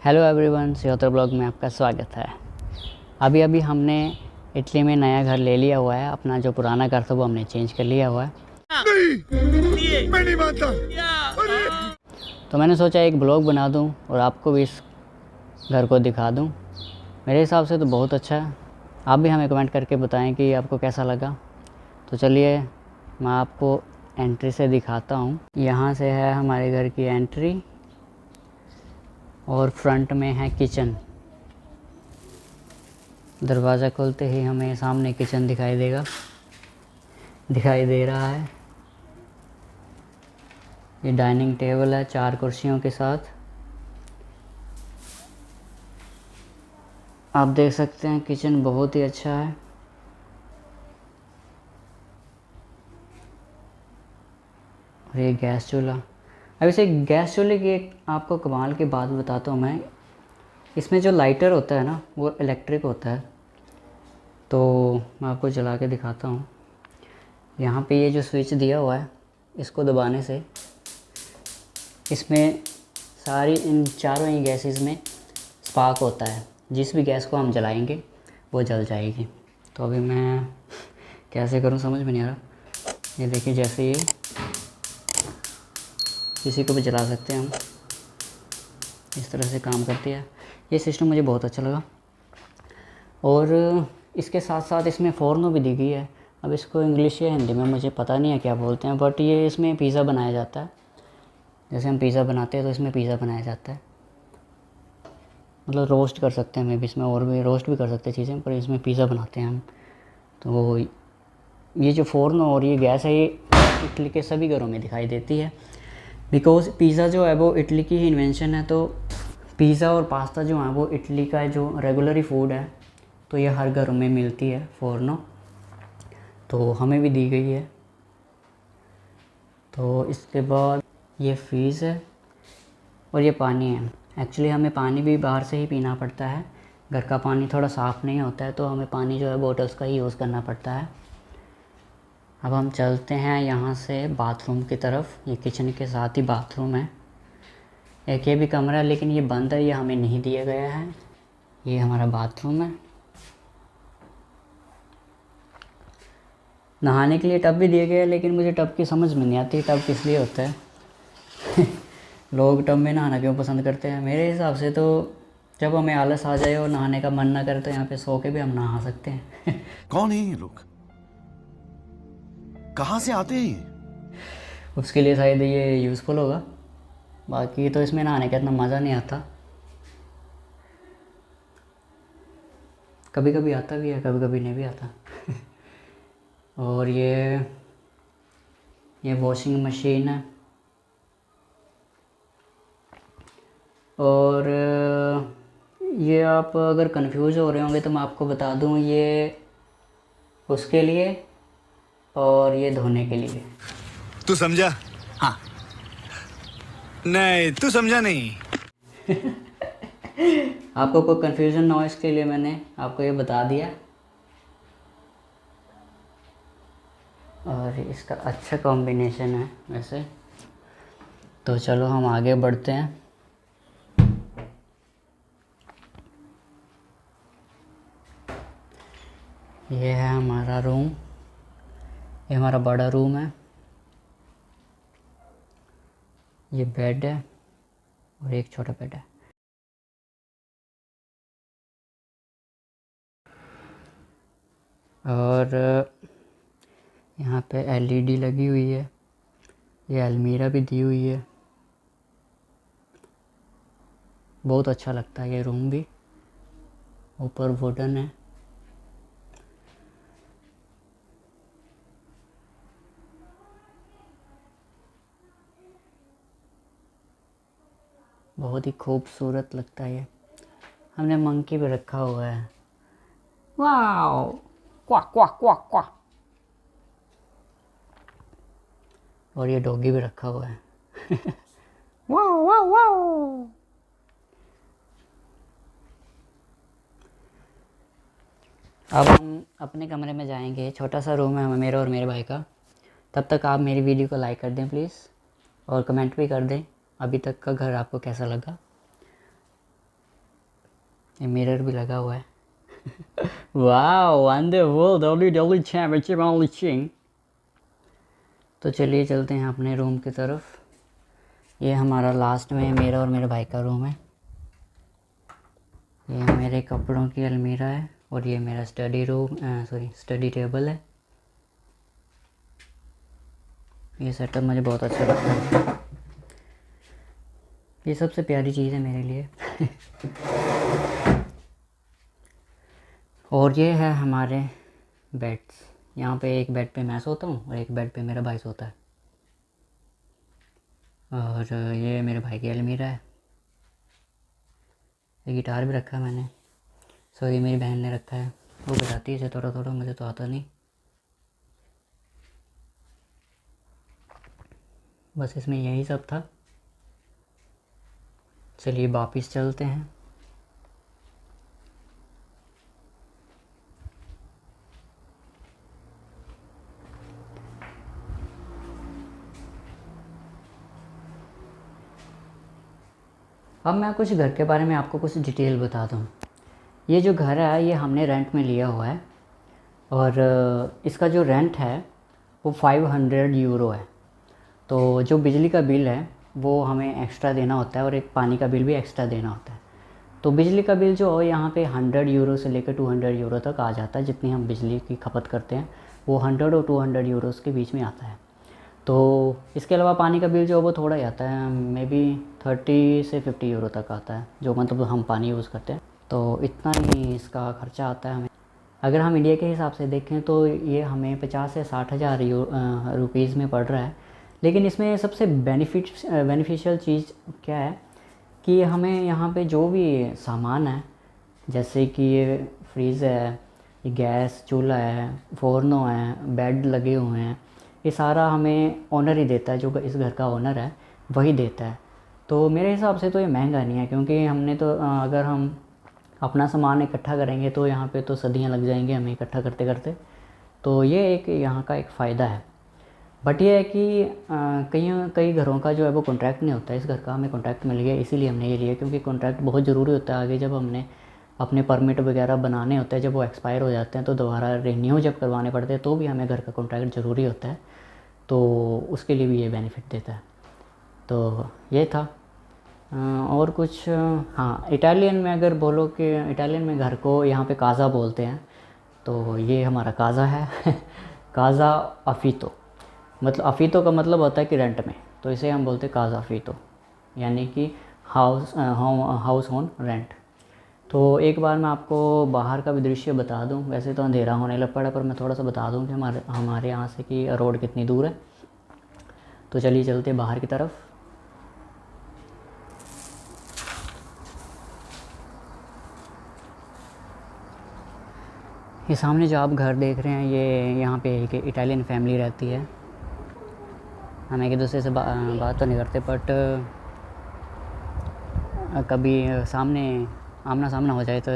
Hello everyone, सियोतर blog में आपका स्वागत है। अभी हमने इटली में नया घर ले लिया हुआ है। अपना जो पुराना घर था वो हमने चेंज कर लिया हुआ है। नहीं, मैं नहीं मानता। तो मैंने सोचा एक ब्लॉग बना दूं और आपको भी इस घर को दिखा दूं। मेरे हिसाब से तो बहुत अच्छा है। आप भी हमें कमेंट करके बताएं कि आपको कैसा लगा। तो चलिए मैं आपको एंट्री से दिखाता हूं। यहाँ से है हमारे घर की एंट्री और फ्रंट में है किचन। दरवाज़ा खोलते ही हमें सामने किचन दिखाई दे रहा है। ये डाइनिंग टेबल है 4 कुर्सियों के साथ। आप देख सकते हैं किचन बहुत ही अच्छा है। और ये गैस चूल्हा। अब इसे गैस चूल्हे की एक आपको कमाल की बात बताता हूँ मैं। इसमें जो लाइटर होता है ना वो इलेक्ट्रिक होता है। तो मैं आपको जला के दिखाता हूँ। यहाँ पे ये जो स्विच दिया हुआ है इसको दबाने से इसमें सारी इन चारों ही गैसेस में स्पार्क होता है। जिस भी गैस को हम जलाएंगे वो जल जाएगी। तो अभी मैं कैसे करूँ समझ में नहीं आ रहा। ये देखिए, जैसे ये किसी को भी जला सकते हैं हम, इस तरह से काम करती है। ये सिस्टम मुझे बहुत अच्छा लगा। और इसके साथ साथ इसमें फ़ोरनो भी दी गई है। अब इसको इंग्लिश या हिंदी में मुझे पता नहीं है क्या बोलते हैं, बट ये इसमें पिज़्ज़ा बनाया जाता है। जैसे हम पिज़्ज़ा बनाते हैं तो इसमें पिज़्ज़ा बनाया जाता है। मतलब रोस्ट कर सकते हैं, मैं भी इसमें और भी रोस्ट भी कर सकते हैं चीज़ें, पर इसमें पिज़्ज़ा बनाते हैं हम। तो ये जो फ़ोरनो और ये गैस है ये इटली के सभी घरों में दिखाई देती है। बिकॉज़ पिज़्ज़ा जो है वो इटली की ही इन्वेंशन है। तो पिज़्ज़ा और पास्ता जो है वो इटली का जो रेगुलर फूड है, तो ये हर घर में मिलती है फ़ोरनो। तो हमें भी दी गई है। तो इसके बाद ये फ्रीज़ है और ये पानी है। एक्चुअली हमें पानी भी बाहर से ही पीना पड़ता है। घर का पानी थोड़ा साफ़ नहीं होता है, तो हमें पानी जो है बोटल्स का ही यूज़ करना पड़ता है। अब हम चलते हैं यहाँ से बाथरूम की तरफ। ये किचन के साथ ही बाथरूम है। एक ये भी कमरा है लेकिन ये बंद है, ये हमें नहीं दिया गया है। ये हमारा बाथरूम है। नहाने के लिए टब भी दिए गए हैं, लेकिन मुझे टब की समझ में नहीं आती टब किस लिए होता है। लोग टब में नहाना क्यों पसंद करते हैं? मेरे हिसाब से तो जब हमें आलस आ जाए और नहाने का मन ना करे तो यहाँ पे सो के भी हम नहा सकते हैं। कौन है ये लोग? कहाँ से आते हैं? उसके लिए शायद ये यूज़फुल होगा। बाकी तो इसमें नहाने का इतना मज़ा नहीं आता। कभी कभी आता भी है, कभी कभी नहीं भी आता। और ये वॉशिंग मशीन है। और ये आप अगर कंफ्यूज हो रहे होंगे तो मैं आपको बता दूं, ये उसके लिए और ये धोने के लिए। तू समझा? हाँ। नहीं, तू समझा नहीं। आपको कोई कंफ्यूजन ना हो इसके लिए मैंने आपको ये बता दिया। और इसका अच्छा कॉम्बिनेशन है वैसे। तो चलो हम आगे बढ़ते हैं। ये है हमारा रूम। ये हमारा बड़ा रूम है। ये बेड है और एक छोटा बेड है। और यहाँ पे एलईडी लगी हुई है। ये अलमीरा भी दी हुई है। बहुत अच्छा लगता है ये रूम भी। ऊपर वुडन है। बहुत ही खूबसूरत लगता है ये। हमने मंकी भी रखा हुआ है। वाओ, क्वा क्वा क्वा क्वा। और ये डॉगी भी रखा हुआ है। Wow wow wow. अब हम अपने कमरे में जाएंगे। छोटा सा रूम है मेरा और मेरे भाई का। तब तक आप मेरी वीडियो को लाइक कर दें प्लीज़, और कमेंट भी कर दें अभी तक का घर आपको कैसा लगा। ये मिरर भी लगा हुआ है। Wow, underworld WWE championship only चिंग। तो चलिए चलते हैं अपने रूम की तरफ। ये हमारा लास्ट में मेरा और मेरे भाई का रूम है। ये मेरे कपड़ों की अलमीरा है और ये मेरा स्टडी टेबल है। ये सेटअप मुझे बहुत अच्छा लगता है। ये सबसे प्यारी चीज़ है मेरे लिए। और ये है हमारे बेड्स। यहाँ पे एक बेड पे मैं सोता हूँ और एक बेड पे मेरा भाई सोता है। और ये मेरे भाई की अलमीरा है। ये गिटार भी रखा है मैंने, सॉरी मेरी बहन ने रखा है, वो बजाती है इसे थोड़ा थोड़ा, मुझे तो आता नहीं। बस इसमें यही सब था। चलिए वापिस चलते हैं। अब मैं कुछ घर के बारे में आपको कुछ डिटेल बता दूँ। ये जो घर है ये हमने रेंट में लिया हुआ है और इसका जो रेंट है वो 500 यूरो है। तो जो बिजली का बिल है वो हमें एक्स्ट्रा देना होता है और एक पानी का बिल भी एक्स्ट्रा देना होता है। तो बिजली का बिल जो है यहाँ पे 100 यूरो से लेकर 200 यूरो तक आ जाता है। जितनी हम बिजली की खपत करते हैं वो 100 और 200 यूरोस के बीच में आता है। तो इसके अलावा पानी का बिल जो है वो थोड़ा ही आता है, मे बी 30 से 50 यूरो तक आता है, जो मतलब हम पानी यूज़ करते हैं। तो इतना ही इसका खर्चा आता है हमें। अगर हम इंडिया के हिसाब से देखें तो ये हमें 50 से 60 हज़ार रुपीज़ में पड़ रहा है। लेकिन इसमें सबसे बेनिफिशियल चीज़ क्या है कि हमें यहाँ पे जो भी सामान है, जैसे कि ये फ्रीज़ है, ये गैस चूल्हा है, फोरनो है, बेड लगे हुए हैं, ये सारा हमें ओनर ही देता है। जो इस घर का ओनर है वही देता है। तो मेरे हिसाब से तो ये महंगा नहीं है, क्योंकि हमने तो अगर हम अपना सामान इकट्ठा करेंगे तो यहाँ पे तो सदियाँ लग जाएंगी हमें इकट्ठा करते करते। तो ये एक यहाँ का एक फ़ायदा है। बट ये है कि कई घरों का जो है वो कॉन्ट्रैक्ट नहीं होता है। इस घर का हमें कॉन्ट्रैक्ट मिल गया, इसीलिए हमने ये लिया, क्योंकि कॉन्ट्रैक्ट बहुत ज़रूरी होता है। आगे जब हमने अपने परमिट वगैरह बनाने होते हैं, जब वो एक्सपायर हो जाते हैं तो दोबारा रिन्यू जब करवाने पड़ते हैं तो भी हमें घर का कॉन्ट्रैक्ट ज़रूरी होता है। तो उसके लिए भी ये बेनिफिट देता है। तो ये था। और कुछ, हाँ, इटालियन में अगर बोलो कि इटालियन में घर को यहाँ पे काज़ा बोलते हैं, तो ये हमारा काज़ा है। काज़ा अफीतो, मतलब अफीतो का मतलब होता है कि रेंट में, तो इसे हम बोलते हैं काज़ा अफीतो, यानी कि हाउस ऑन रेंट। तो एक बार मैं आपको बाहर का भी दृश्य बता दूं। वैसे तो अंधेरा होने लग पड़ा, पर मैं थोड़ा सा बता दूं कि हमारे यहाँ से कि रोड कितनी दूर है। तो चलिए चलते हैं बाहर की तरफ। ये सामने जो आप घर देख रहे हैं, ये यहाँ पे एक इटालियन फैमिली रहती है। हम एक दूसरे से बात तो नहीं करते, बट कभी आमना सामना हो जाए तो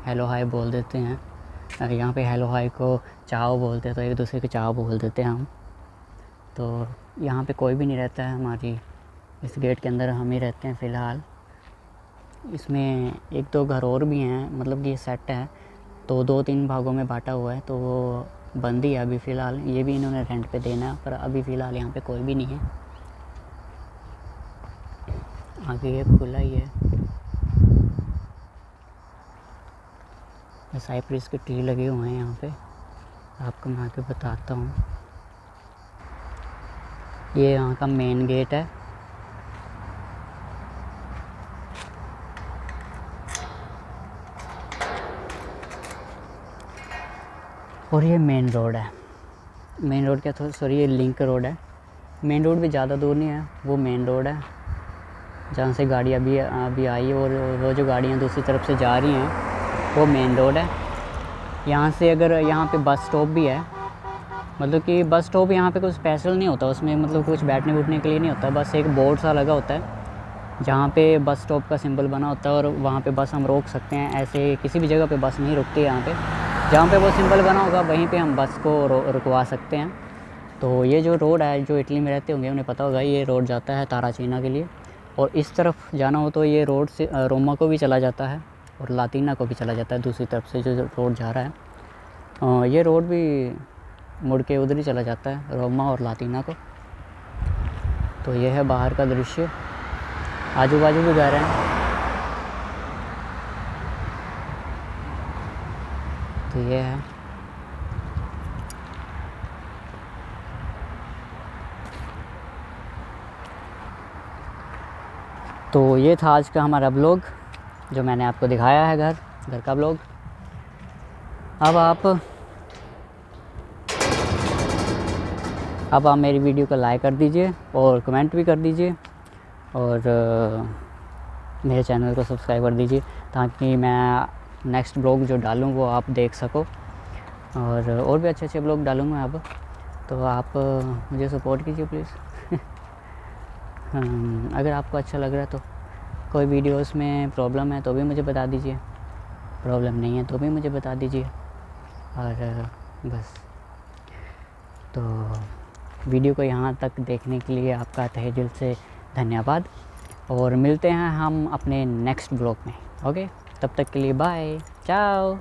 हेलो हाय बोल देते हैं। यहाँ पे हेलो हाय को चाओ बोलते हैं, तो एक दूसरे को चाओ बोल देते हैं हम। तो यहाँ पे कोई भी नहीं रहता है, हमारी इस गेट के अंदर हम ही रहते हैं फ़िलहाल। इसमें एक दो घर और भी हैं, मतलब कि ये सेट है, तो 2-3 भागों में बांटा हुआ है। तो वो बंद ही है अभी फ़िलहाल। ये भी इन्होंने रेंट पे देना है, पर अभी फ़िलहाल यहाँ पे कोई भी नहीं है। आगे ये खुला ही है। साइप्रिस के ट्री लगे हुए हैं यहाँ पे, आपको मैं आगे बताता हूँ। ये यहाँ का मेन गेट है। और ये मेन रोड है। मेन रोड क्या, थोड़ा सॉरी, ये लिंक रोड है। मेन रोड भी ज़्यादा दूर नहीं है, वो मेन रोड है जहाँ से गाड़ी अभी आई, और वो जो गाड़ियाँ दूसरी तरफ से जा रही हैं वो मेन रोड है। यहाँ से अगर यहाँ पे बस स्टॉप भी है, मतलब कि बस स्टॉप यहाँ पे कुछ स्पेशल नहीं होता, उसमें मतलब कुछ बैठने उठने के लिए नहीं होता, बस एक बोर्ड सा लगा होता है जहाँ पे बस स्टॉप का सिंबल बना होता है, और वहाँ पे बस हम रोक सकते हैं। ऐसे किसी भी जगह पे बस नहीं रुकती है यहाँ पे, जहाँ पे वो सिंबल बना होगा वहीं पे हम बस को रुकवा सकते हैं। तो ये जो रोड है, जो इटली में रहते होंगे उन्हें पता होगा, ये रोड जाता है ताराचीना के लिए, और इस तरफ जाना हो तो ये रोड से रोमा को भी चला जाता है। और लातीना को भी चला जाता है दूसरी तरफ से जो रोड जा रहा है। ये रोड भी मुड़ के उधर ही चला जाता है, रोमा और लातीना को। तो ये है बाहर का दृश्य, आजू बाजू भी घर हैं। तो ये है। तो ये था आज का हमारा ब्लॉग जो मैंने आपको दिखाया है, घर का ब्लॉग। अब आप मेरी वीडियो को लाइक कर दीजिए और कमेंट भी कर दीजिए, और मेरे चैनल को सब्सक्राइब कर दीजिए ताकि मैं नेक्स्ट ब्लॉग जो डालूँ वो आप देख सको। और भी अच्छे ब्लॉग डालूँगा अब। तो आप मुझे सपोर्ट कीजिए प्लीज़। अगर आपको अच्छा लग रहा है तो कोई वीडियोस में प्रॉब्लम है तो भी मुझे बता दीजिए, प्रॉब्लम नहीं है तो भी मुझे बता दीजिए। और बस, तो वीडियो को यहाँ तक देखने के लिए आपका तहे दिल से धन्यवाद, और मिलते हैं हम अपने नेक्स्ट ब्लॉग में। ओके, तब तक के लिए बाय, चाओ।